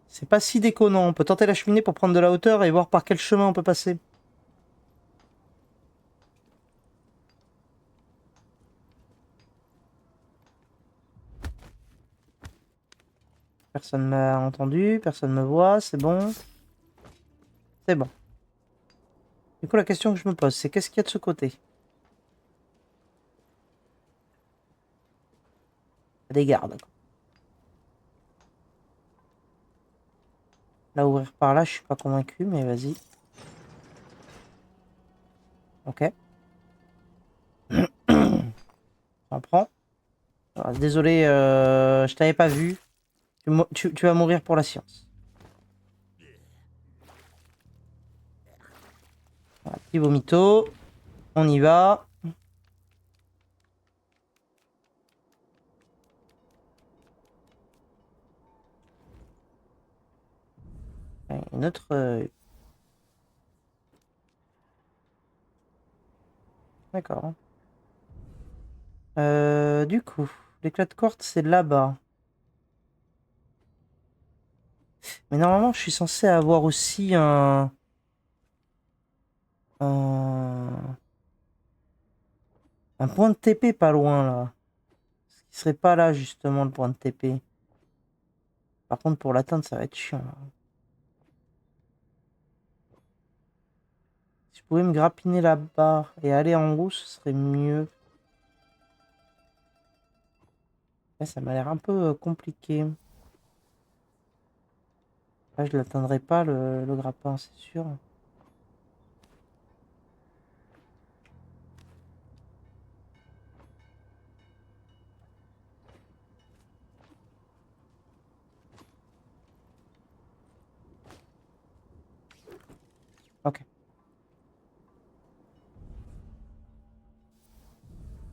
C'est pas si déconnant, on peut tenter la cheminée pour prendre de la hauteur et voir par quel chemin on peut passer. Personne m'a entendu, personne me voit, c'est bon. C'est bon. Du coup, la question que je me pose, c'est qu'est-ce qu'il y a de ce côté? Il y a des gardes. Quoi. Là, ouvrir par là, je suis pas convaincu, mais vas-y. Ok. On prend. Alors, désolé, je t'avais pas vu. Tu vas mourir pour la science. Voilà, petit vomito. On y va. Ouais, une autre. D'accord. Du coup, l'éclat de quartz, c'est là-bas. Mais normalement, je suis censé avoir aussi un, un point de TP pas loin, là. Ce qui serait pas là, justement, le point de TP. Par contre, pour l'atteindre, ça va être chiant. Là. Si je pouvais me grappiner là-bas et aller en haut, ce serait mieux. Là, ça m'a l'air un peu compliqué. Là, je l'atteindrai pas, le grappin, c'est sûr.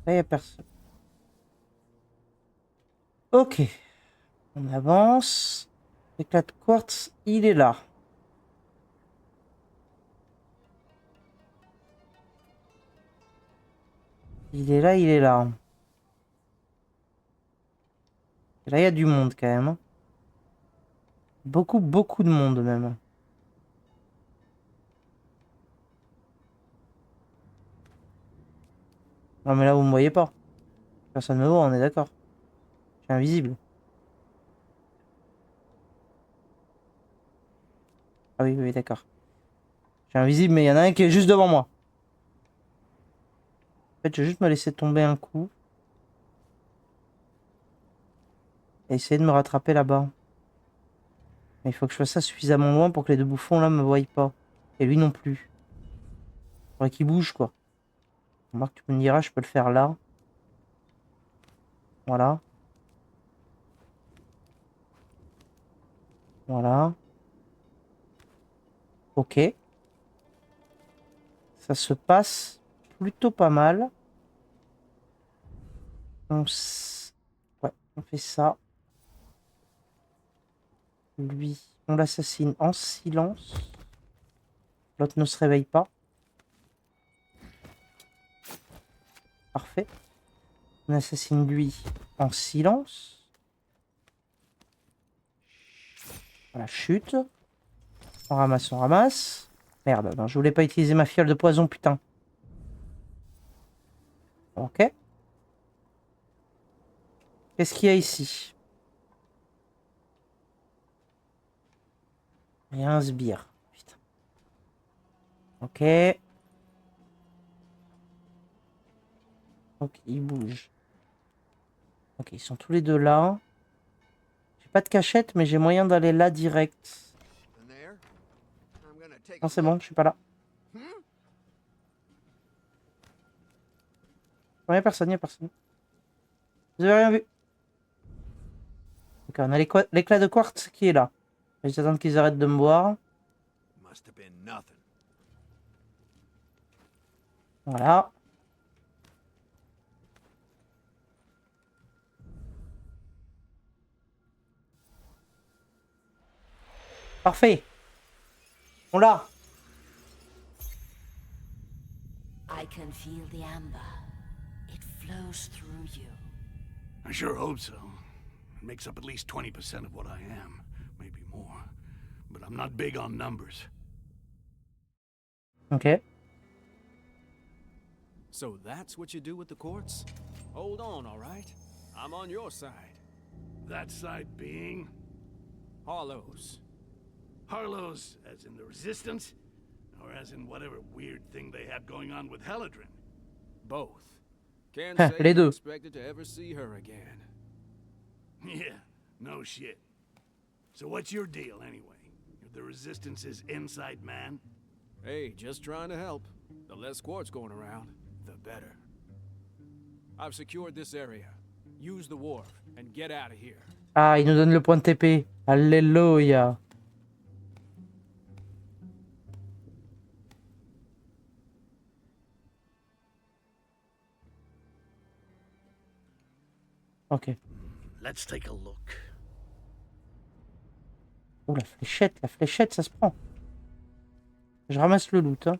Là, il n'y a personne. Ok. On avance. L'éclat de quartz, il est là. Il est là, il est là. Et là, il y a du monde quand même. Hein. Beaucoup, beaucoup de monde même. Non mais là, vous me voyez pas. Personne me voit, on est d'accord. Je suis invisible. Ah oui, oui, d'accord. Je suis invisible, mais il y en a un qui est juste devant moi. En fait, je vais juste me laisser tomber un coup. Et essayer de me rattraper là-bas. Mais il faut que je fasse ça suffisamment loin pour que les deux bouffons là me voient pas. Et lui non plus. Faudrait qu'il bouge quoi. Remarque, tu me diras, je peux le faire là. Voilà. Voilà. Ok. Ça se passe plutôt pas mal. Ouais, on fait ça. Lui, on l'assassine en silence. L'autre ne se réveille pas. Parfait. On assassine lui en silence. Voilà, chute. On ramasse, on ramasse. Merde, non, je voulais pas utiliser ma fiole de poison, putain. Ok. Qu'est-ce qu'il y a ici? Il y a un sbire. Putain. Ok. Ok, ils bougent. Ok, ils sont tous les deux là. J'ai pas de cachette, mais j'ai moyen d'aller là direct. Non, c'est bon, je suis pas là. Non, y a personne, y a personne. Vous avez rien vu. Ok, on a l'éclat de quartz qui est là. Je vais attendre qu'ils arrêtent de me voir. Voilà. Parfait. On l'a. I can feel the amber. It flows through you. I sure hope so. It makes up at least 20% of what I am. Maybe more. But I'm not big on numbers. Ok. So that's what you do with the quartz? Hold on, all right? I'm on your side. That side being... Harlow's. Harlow's, as in the Resistance? Or as in whatever weird thing they have going on with Heladrin? Both. Can't Heh, say les I'm deux. expected to ever see her again. Yeah, no shit. So what's your deal, anyway? You're the Resistance's inside man? Hey, just trying to help. The less quartz going around, the better. I've secured this area. Use the wharf and get out of here. Ah, il nous donne le point de TP. Alléluia. Ok. Let's take a look. Oh, la fléchette, ça se prend. Je ramasse le loot. Hein.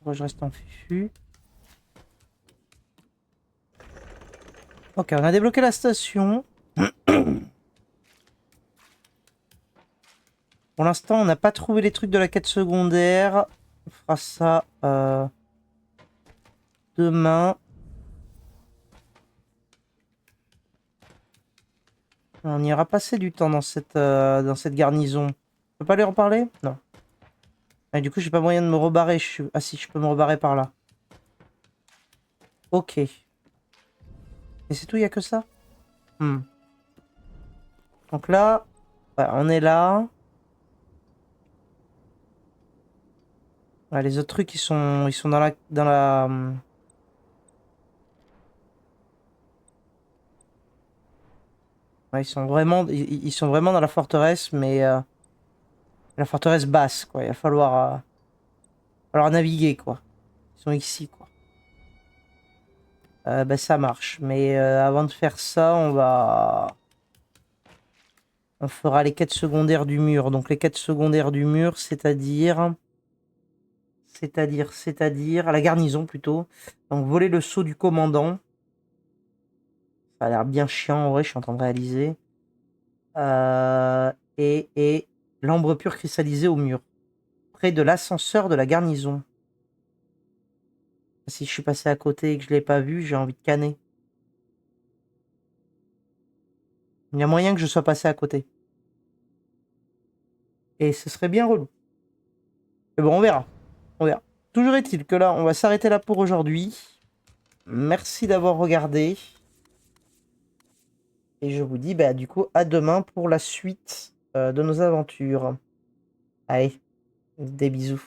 Moi, je reste en fufu. Ok, on a débloqué la station. Pour l'instant, on n'a pas trouvé les trucs de la quête secondaire. On fera ça demain. On ira passer du temps dans cette garnison. Je peux pas lui en parler? Non. Et du coup, j'ai pas moyen de me rebarrer. Ah si, je peux me rebarrer par là. Ok. Et c'est tout, il n'y a que ça? Donc là, ouais, on est là. Ouais, les autres trucs, ils sont dans la. Ouais, ils sont vraiment dans la forteresse, mais la forteresse basse, quoi. Il va falloir naviguer, quoi. Ils sont ici, quoi. Bah, ça marche. Mais avant de faire ça, on fera les quêtes secondaires du mur. Donc les quêtes secondaires du mur, c'est-à-dire à la garnison plutôt. Donc voler le sceau du commandant. Ça a l'air bien chiant en vrai, je suis en train de réaliser. Et l'ambre pur cristallisé au mur. Près de l'ascenseur de la garnison. Si je suis passé à côté et que je l'ai pas vu, j'ai envie de canner. Il y a moyen que je sois passé à côté. Et ce serait bien relou. Mais bon, on verra. On verra. Toujours est-il que là, on va s'arrêter là pour aujourd'hui. Merci d'avoir regardé. Et je vous dis, bah, du coup, à demain pour la suite de nos aventures. Allez, des bisous.